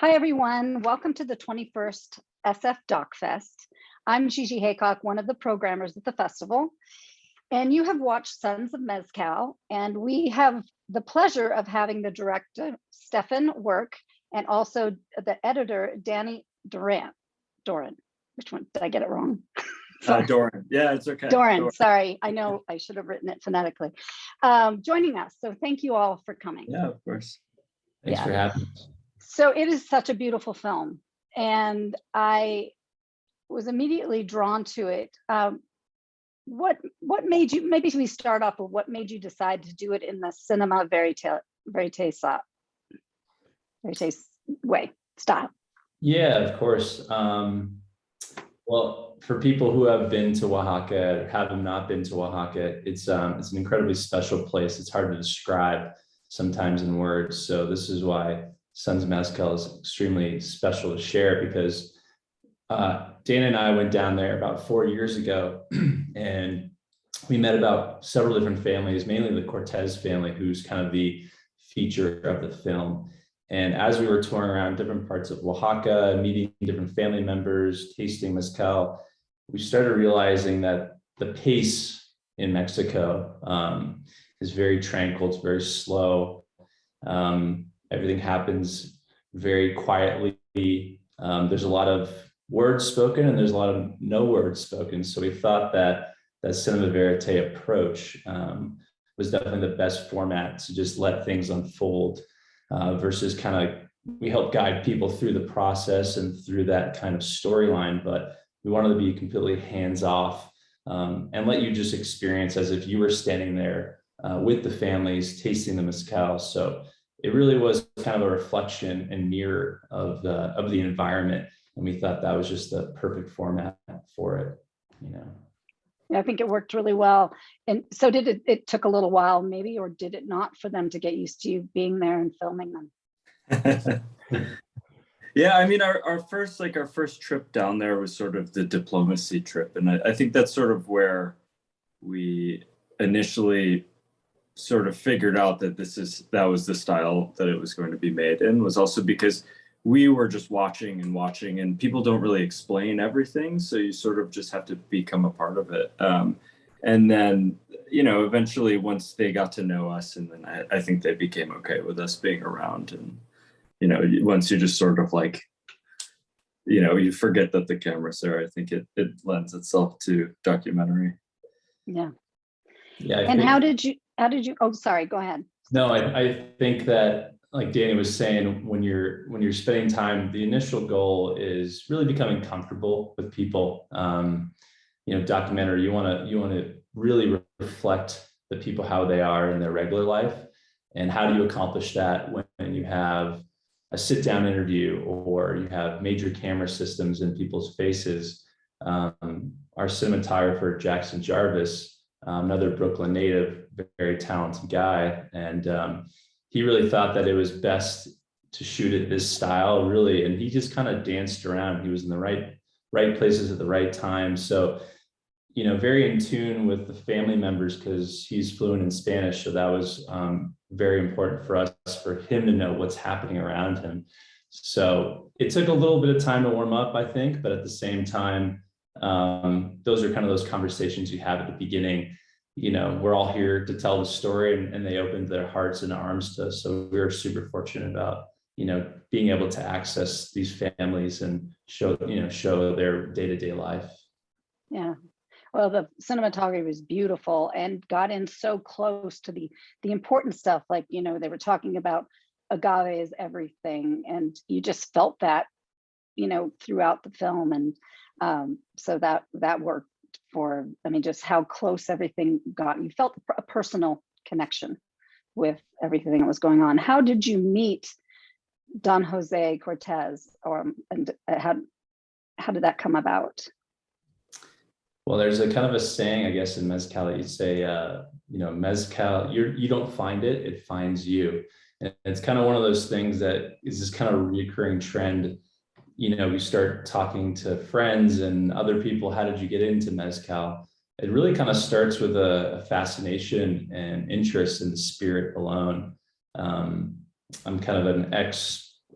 Hi, everyone. Welcome to the 21st SF Doc Fest. I'm Gigi Haycock, one of the programmers at the festival, and you have watched Sons of Mezcal, and we have the pleasure of having the director, Stefan Work, and also the editor, Danny Doran. Which one? Did I get it wrong? Doran. Yeah, it's okay. Doran, sorry. I know I should have written it phonetically. Joining us. So thank you all for coming. Yeah, of course. Thanks for having us. So it is such a beautiful film, and I was immediately drawn to it. What made you? Maybe we start off with what made you decide to do it in the cinema verite way style? Yeah, of course. Well, for people who have been to Oaxaca, or have not been to Oaxaca, it's an incredibly special place. It's hard to describe sometimes in words. So this is why Sons of Mezcal is extremely special to share, because Dana and I went down there about 4 years ago, and we met about several different families, mainly the Cortez family, who's kind of the feature of the film. And as we were touring around different parts of Oaxaca, meeting different family members, tasting mezcal, we started realizing that the pace in Mexico is very tranquil, it's very slow. Everything happens very quietly. There's a lot of words spoken and there's a lot of no words spoken. So we thought that cinema verite approach was definitely the best format to just let things unfold, versus kind of, we help guide people through the process and through that kind of storyline, but we wanted to be completely hands off and let you just experience as if you were standing there with the families tasting the mezcal. So it really was kind of a reflection and mirror of the environment. And we thought that was just the perfect format for it, you know. I think it worked really well. And so it took a little while maybe, or did it not, for them to get used to you being there and filming them? Yeah, I mean, our first trip down there was sort of the diplomacy trip. And I think that's sort of where we initially sort of figured out that that was the style that it was going to be made in, was also because we were just watching and people don't really explain everything. So you sort of just have to become a part of it. And then, you know, eventually once they got to know us, and then I think they became okay with us being around. And, you know, once you just sort of like, you know, you forget that the camera's there, I think it lends itself to documentary. Yeah. Yeah. And how did you, oh, sorry, go ahead. No, I think that, like Danny was saying, when you're spending time, the initial goal is really becoming comfortable with people. You know, documentary, you want to really reflect the people, how they are in their regular life. And how do you accomplish that when you have a sit-down interview or you have major camera systems in people's faces? Our cinematographer, Jackson Jarvis, another Brooklyn native, very talented guy, and he really thought that it was best to shoot it this style, really, and he just kind of danced around. He was in the right places at the right time. So, you know, very in tune with the family members, because he's fluent in Spanish. So that was very important for us, for him to know what's happening around him. So it took a little bit of time to warm up, I think, but at the same time, those are kind of those conversations you have at the beginning. You know, we're all here to tell the story, and they opened their hearts and arms to us. So we were super fortunate about, you know, being able to access these families and show their day-to-day life. Yeah. Well, the cinematography was beautiful and got in so close to the important stuff. Like, you know, they were talking about agave is everything, and you just felt that, you know, throughout the film. And so that worked for, I mean, just how close everything got. You felt a personal connection with everything that was going on. How did you meet Don Jose Cortez, and how did that come about? Well, there's a kind of a saying, I guess, in Mezcal that you say, you know, Mezcal, you don't find it, it finds you. And it's kind of one of those things that is this kind of recurring trend. You know, we start talking to friends and other people, how did you get into Mezcal? It really kind of starts with a fascination and interest in the spirit alone. I'm kind of an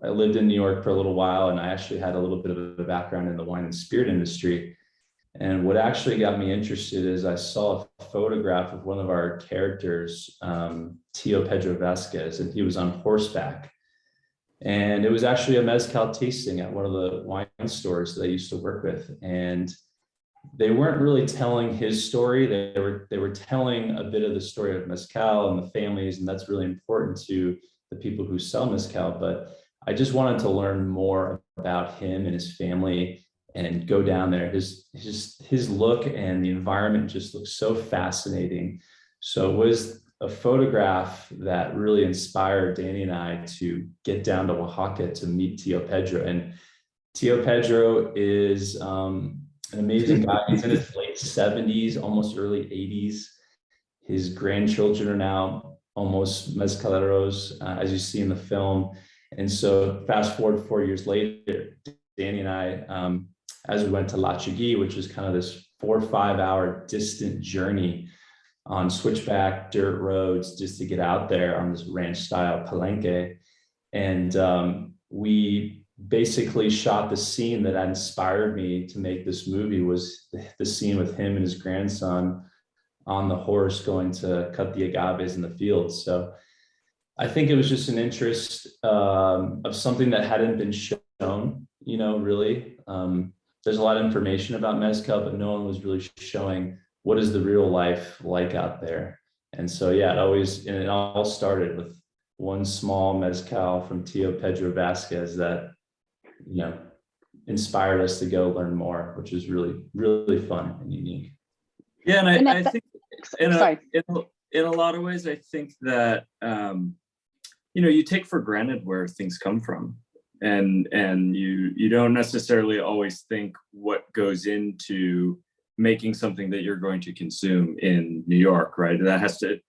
I lived in New York for a little while, and I actually had a little bit of a background in the wine and spirit industry. And what actually got me interested is I saw a photograph of one of our characters, Tio Pedro Vasquez, and he was on horseback. And it was actually a Mezcal tasting at one of the wine stores that I used to work with. And they weren't really telling his story. They were telling a bit of the story of Mezcal and the families, and that's really important to the people who sell Mezcal. But I just wanted to learn more about him and his family and go down there. His look and the environment just looks so fascinating. So it was a photograph that really inspired Danny and I to get down to Oaxaca to meet Tio Pedro. And Tio Pedro is an amazing guy. He's in his late 70s, almost early 80s. His grandchildren are now almost mezcaleros, as you see in the film. And so fast forward 4 years later, Danny and I, as we went to La Chigui, which is kind of this 4 or 5 hour distant journey on switchback dirt roads just to get out there on this ranch style palenque. And we basically shot the scene that inspired me to make this movie, was the scene with him and his grandson on the horse going to cut the agaves in the fields. So I think it was just an interest of something that hadn't been shown, really. There's a lot of information about Mezcal, but no one was really showing what is the real life like out there. And so, yeah, it all started with one small Mezcal from Tio Pedro Vasquez that, inspired us to go learn more, which is really, really fun and unique. Yeah, and I think in a lot of ways, I think that, you take for granted where things come from. And you don't necessarily always think what goes into making something that you're going to consume in New York, right?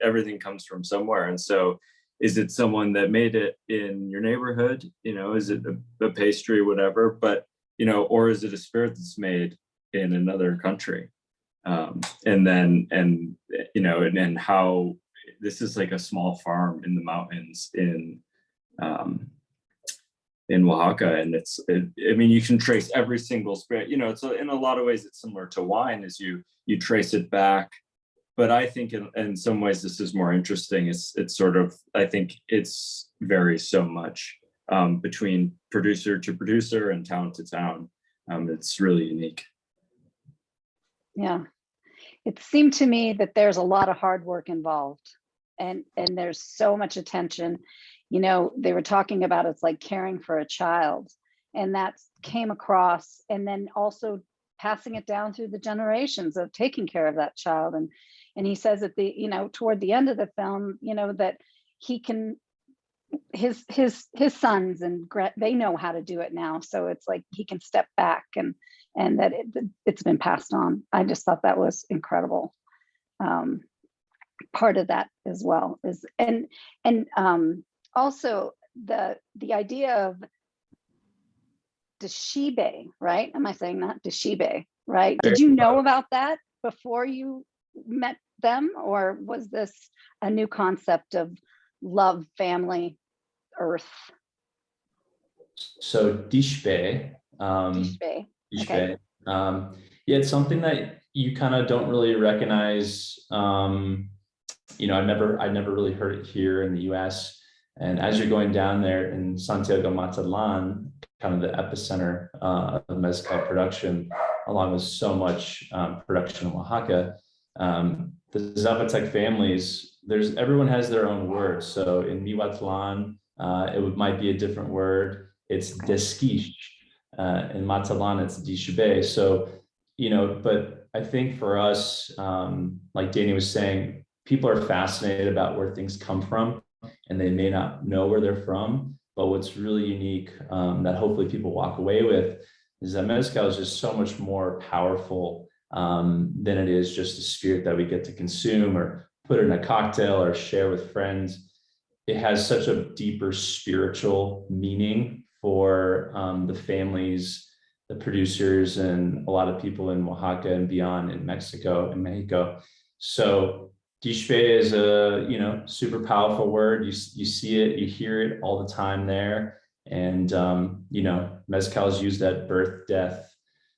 Everything comes from somewhere. And so is it someone that made it in your neighborhood? Is it a pastry, whatever, but, or is it a spirit that's made in another country? And how this is like a small farm in the mountains in Oaxaca, and you can trace every single spirit. It's in a lot of ways it's similar to wine, as you trace it back. But I think in some ways this is more interesting. It's sort of, I think it's varies so much between producer to producer and town to town. It's really unique. Yeah, it seemed to me that there's a lot of hard work involved, and there's so much attention. They were talking about it's like caring for a child, and that came across, and then also passing it down through the generations of taking care of that child. And he says at the, toward the end of the film, that he can, his sons and they know how to do it now. So it's like he can step back and that it's been passed on. I just thought that was incredible. Part of that as well is, and also the idea of Deshibe, right? Am I saying that? Deshibe, right? Did you know about that before you met them, or was this a new concept of love, family, earth? So Dishbe, Deshibe. Okay. Yeah, it's something that you kind of don't really recognize. I never really heard it here in the US. And as you're going down there in Santiago Mazatlan, kind of the epicenter of Mezcal production, along with so much production in Oaxaca, the Zapotec families, everyone has their own word. So in Mihuatlan, might be a different word. It's desquiche. In Mazatlan, it's dishbe. So, but I think for us, like Danny was saying, people are fascinated about where things come from, and they may not know where they're from. But what's really unique that hopefully people walk away with is that Mezcal is just so much more powerful than it is just a spirit that we get to consume or put in a cocktail or share with friends. It has such a deeper spiritual meaning for the families, the producers, and a lot of people in Oaxaca and beyond in Mexico. So Dishbe is a super powerful word. You see it, you hear it all the time there. And, Mezcal is used at birth, death,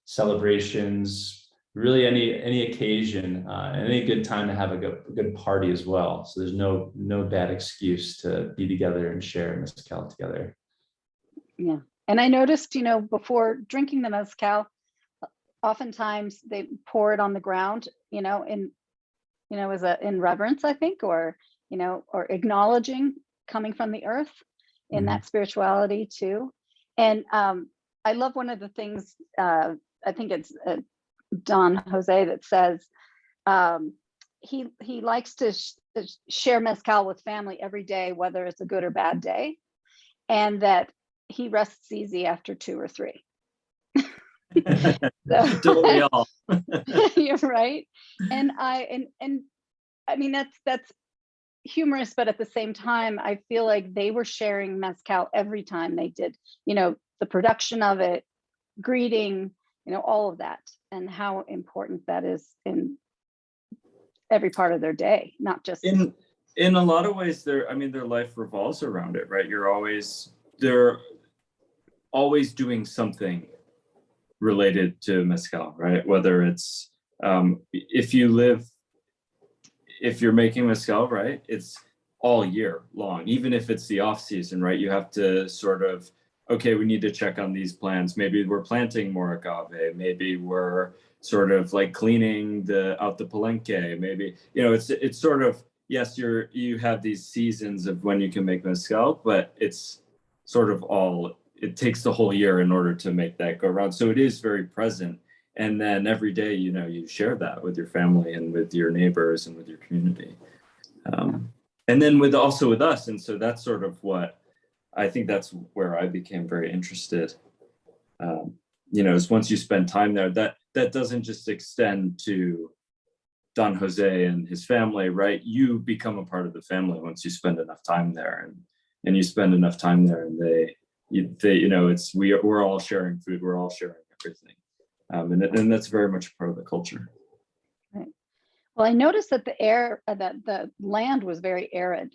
celebrations, really any occasion, and any good time to have a good party as well. So there's no bad excuse to be together and share Mezcal together. Yeah. And I noticed, before drinking the mezcal, oftentimes they pour it on the ground, as in reverence, I think, or acknowledging coming from the earth in that spirituality too. And I love one of the things, I think it's Don Jose that says he likes to share mezcal with family every day, whether it's a good or bad day, and that he rests easy after 2 or 3. Don't we all? You're right. And I mean, that's humorous, but at the same time, I feel like they were sharing mezcal every time they did, the production of it, greeting, all of that, and how important that is in every part of their day, not just in a lot of ways. Their life revolves around it, right? They're always doing something related to mezcal, right? Whether it's if you're making mezcal, right, it's all year long. Even if it's the off season, right, you have to sort of, okay, we need to check on these plants. Maybe we're planting more agave. Maybe we're sort of like cleaning out the palenque. Maybe, it's sort of, yes, you have these seasons of when you can make mezcal, but it's sort of it takes the whole year in order to make that go around. So it is very present. And then every day, you share that with your family and with your neighbors and with your community. And then with us. And so that's sort of what I think, that's where I became very interested. Is once you spend time there, that doesn't just extend to Don Jose and his family, right? You become a part of the family once you spend enough time there, and you spend enough time there, and we're all sharing food, we're all sharing everything. And that's very much part of the culture. right. Well, I noticed that that the land was very arid,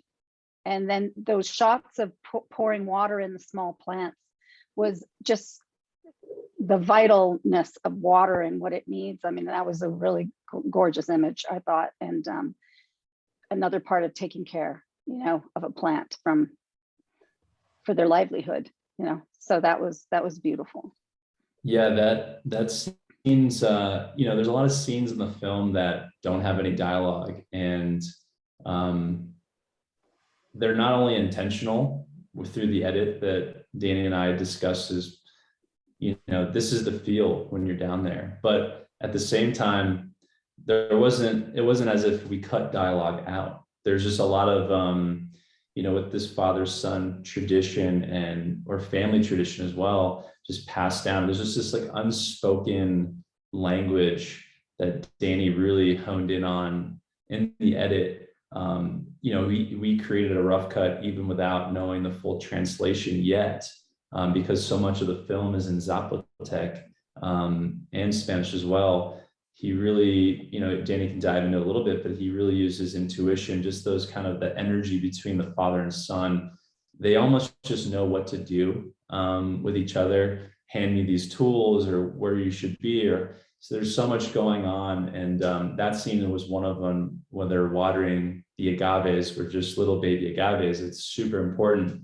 and then those shots of pouring water in the small plants was just the vitalness of water and what it needs. I mean, that was a really gorgeous image, I thought, and another part of taking care, of a plant for their livelihood, So that was beautiful. Yeah, that scenes, there's a lot of scenes in the film that don't have any dialogue, and they're not only intentional through the edit that Danny and I discussed, is, this is the feel when you're down there. But at the same time, it wasn't as if we cut dialogue out. There's just a lot of, with this father-son tradition or family tradition as well, just passed down. There's just this like unspoken language that Danny really honed in on in the edit. We created a rough cut even without knowing the full translation yet, because so much of the film is in Zapotec and Spanish as well. He really, Danny can dive into a little bit, but he really uses intuition, just those kind of the energy between the father and son. They almost just know what to do with each other. Hand me these tools, or where you should be, so there's so much going on. And that scene was one of them when they're watering the agaves, were just little baby agaves. It's super important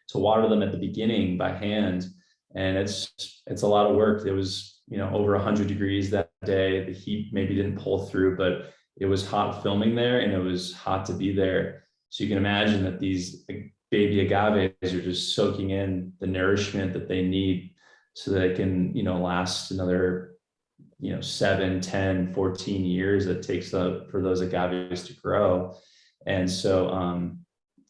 to water them at the beginning by hand. And it's a lot of work. It was, over 100 degrees that day. The heat maybe didn't pull through, but it was hot filming there, and it was hot to be there. So you can imagine that these baby agaves are just soaking in the nourishment that they need so that it can, last another 7, 10, 14 years it takes for those agaves to grow. And so,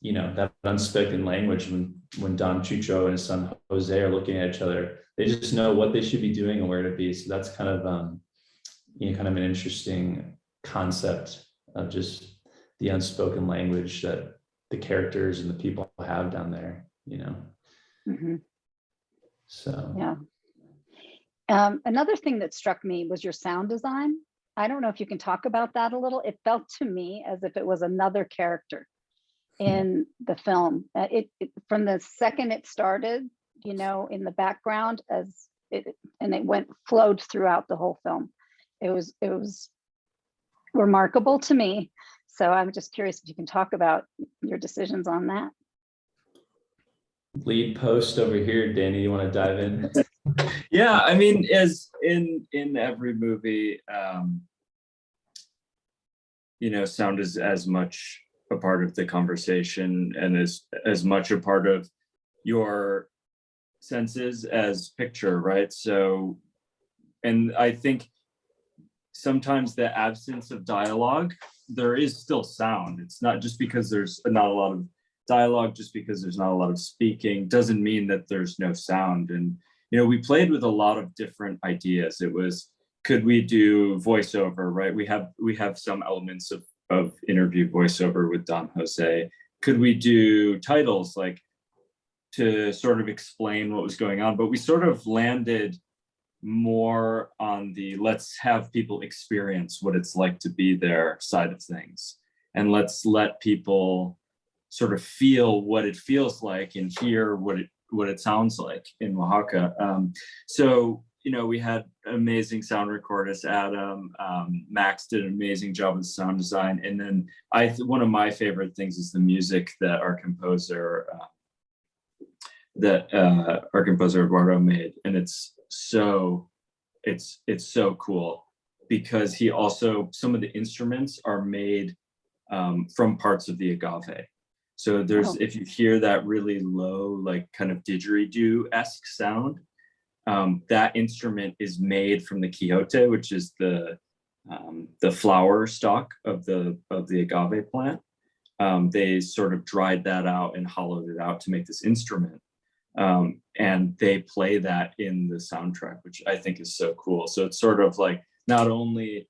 that unspoken language, when Don Chucho and his son Jose are looking at each other, they just know what they should be doing and where to be. So that's kind of, kind of an interesting concept of just the unspoken language that the characters and the people have down there, Mm-hmm. So, yeah. Another thing that struck me was your sound design. I don't know if you can talk about that a little. It felt to me as if it was another character. in the film. It from the second it started, you know, in the background as it, and it flowed throughout the whole film. It was remarkable to me. So I'm just curious if you can talk about your decisions on that. Lead post over here, Danny. You want to dive in? Yeah, I mean, as in every movie, you know, sound is as much a part of the conversation and as much a part of your senses as picture, right? So, and I think sometimes the absence of dialogue, there is still sound. It's not just because there's not a lot of dialogue, just because there's not a lot of speaking, doesn't mean that there's no sound. And, you know, we played with a lot of different ideas. It was, could we do voiceover, right? We have some elements of interview voiceover with Don Jose. Could we do titles, like to sort of explain what was going on? But we sort of landed more on the let's have people experience what it's like to be there side of things. And let's let people sort of feel what it feels like and hear what it sounds like in Oaxaca. So, you know, we had amazing sound recordists, Adam, Max did an amazing job with sound design. And then one of my favorite things is the music that our composer Eduardo made. And it's so cool because he also, some of the instruments are made from parts of the agave. So there's, if you hear that really low, like kind of didgeridoo-esque sound, that instrument is made from the quixote, which is the flower stalk of the agave plant. They sort of dried that out and hollowed it out to make this instrument. And they play that in the soundtrack, which I think is so cool. So it's sort of like, not only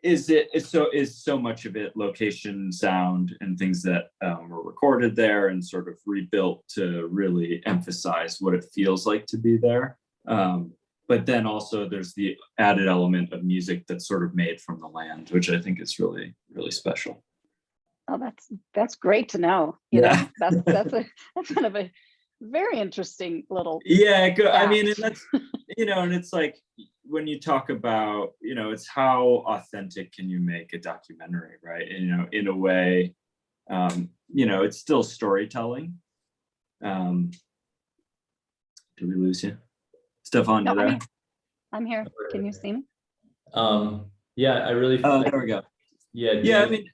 is so much of it location sound and things that were recorded there and sort of rebuilt to really emphasize what it feels like to be there. But then also there's the added element of music that's sort of made from the land, which I think is really, really special. Oh, that's great to know. You know, that's kind of a very interesting little. Yeah, I mean, and that's, you know, and it's like when you talk about, you know, it's how authentic can you make a documentary, right? And, you know, in a way, you know, it's still storytelling. Did we lose you? Stefan, No, you there? I'm here. Can you see me? Yeah, I really. Oh, there we go. Yeah, yeah. I mean,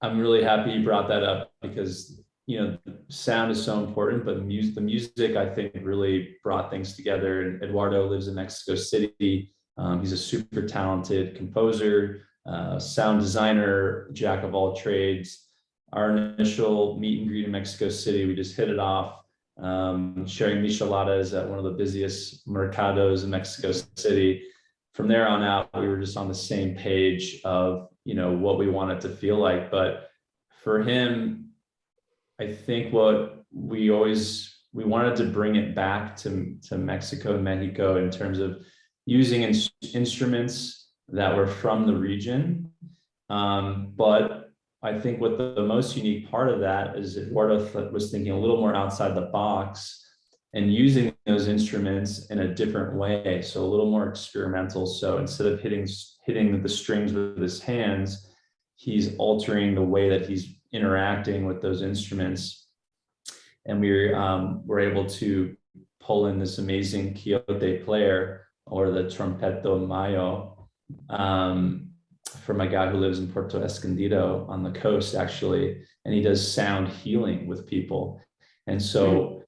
I'm really happy you brought that up because, you know, sound is so important, but the music I think really brought things together. And Eduardo lives in Mexico City. He's a super talented composer, sound designer, jack of all trades. Our initial meet and greet in Mexico City, we just hit it off. Sharing micheladas at one of the busiest mercados in Mexico City. From there on out, we were just on the same page of, you know, what we wanted to feel like. But for him, I think what we wanted to bring it back to Mexico and Mexico in terms of using instruments that were from the region. But I think what the most unique part of that is Eduardo was thinking a little more outside the box and using those instruments in a different way. So a little more experimental. So instead of hitting the strings with his hands, he's altering the way that he's interacting with those instruments. And we were able to pull in this amazing quixote player, or the trompeto mayo, from a guy who lives in Puerto Escondido on the coast, actually, and he does sound healing with people. And so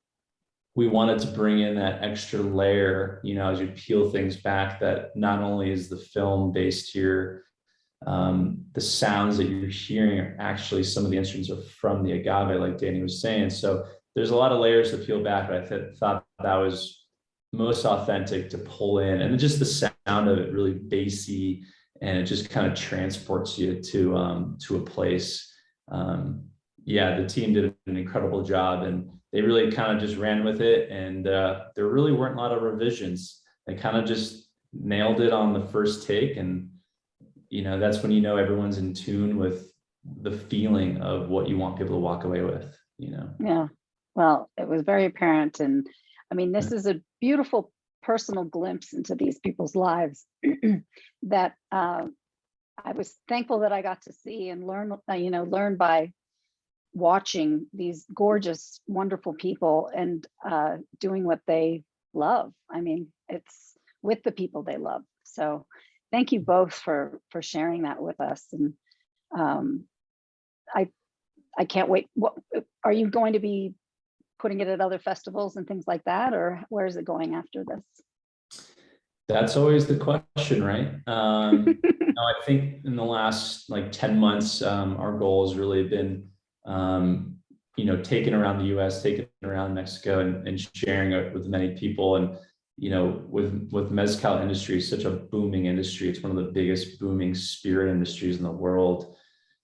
we wanted to bring in that extra layer, you know, as you peel things back, that not only is the film based here, the sounds that you're hearing are actually, some of the instruments are from the agave, like Danny was saying. So there's a lot of layers to peel back, but I thought that was most authentic to pull in. And just the sound of it, really bassy, and it just kind of transports you to a place. Yeah, the team did an incredible job, and they really kind of just ran with it. And there really weren't a lot of revisions. They kind of just nailed it on the first take. And, you know, that's when you know everyone's in tune with the feeling of what you want people to walk away with, Yeah. Well, it was very apparent. And I mean, this is a beautiful personal glimpse into these people's lives that I was thankful that I got to see and learn by watching these gorgeous, wonderful people and doing what they love. I mean, it's with the people they love. So thank you both for sharing that with us. And I can't wait. What are you going to be putting it at other festivals and things like that, or where is it going after this? That's always the question, right? I think in the last like 10 months, our goal has really been, taking around the US, taking around Mexico and sharing it with many people. And, with Mezcal industry, such a booming industry. It's one of the biggest booming spirit industries in the world.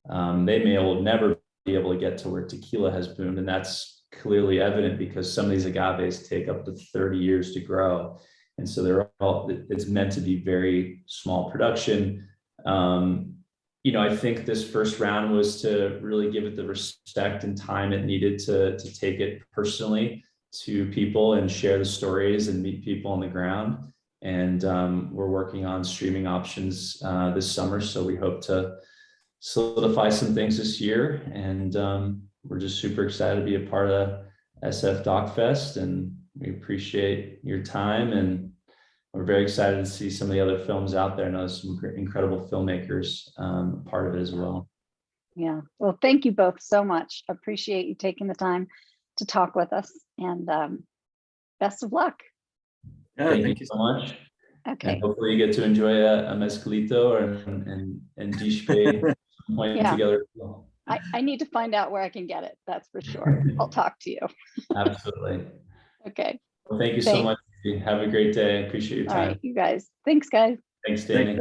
They will never be able to get to where tequila has boomed. And that's clearly evident because some of these agaves take up to 30 years to grow. And so it's meant to be very small production. I think this first round was to really give it the respect and time it needed to take it personally to people and share the stories and meet people on the ground. And we're working on streaming options this summer. So we hope to solidify some things this year. And we're just super excited to be a part of SF Doc Fest. And we appreciate your time. And we're very excited to see some of the other films out there. I know there's some incredible filmmakers part of it as well. Yeah. Well, thank you both so much. Appreciate you taking the time to talk with us, and best of luck. Yeah, thank you so much. Okay. And hopefully you get to enjoy a mezcalito and dispe point together. I need to find out where I can get it. That's for sure. I'll talk to you. Absolutely. Okay. Well, thank you so much. Have a great day. I appreciate your time. All right, you guys. Thanks, guys. Thanks, Danny.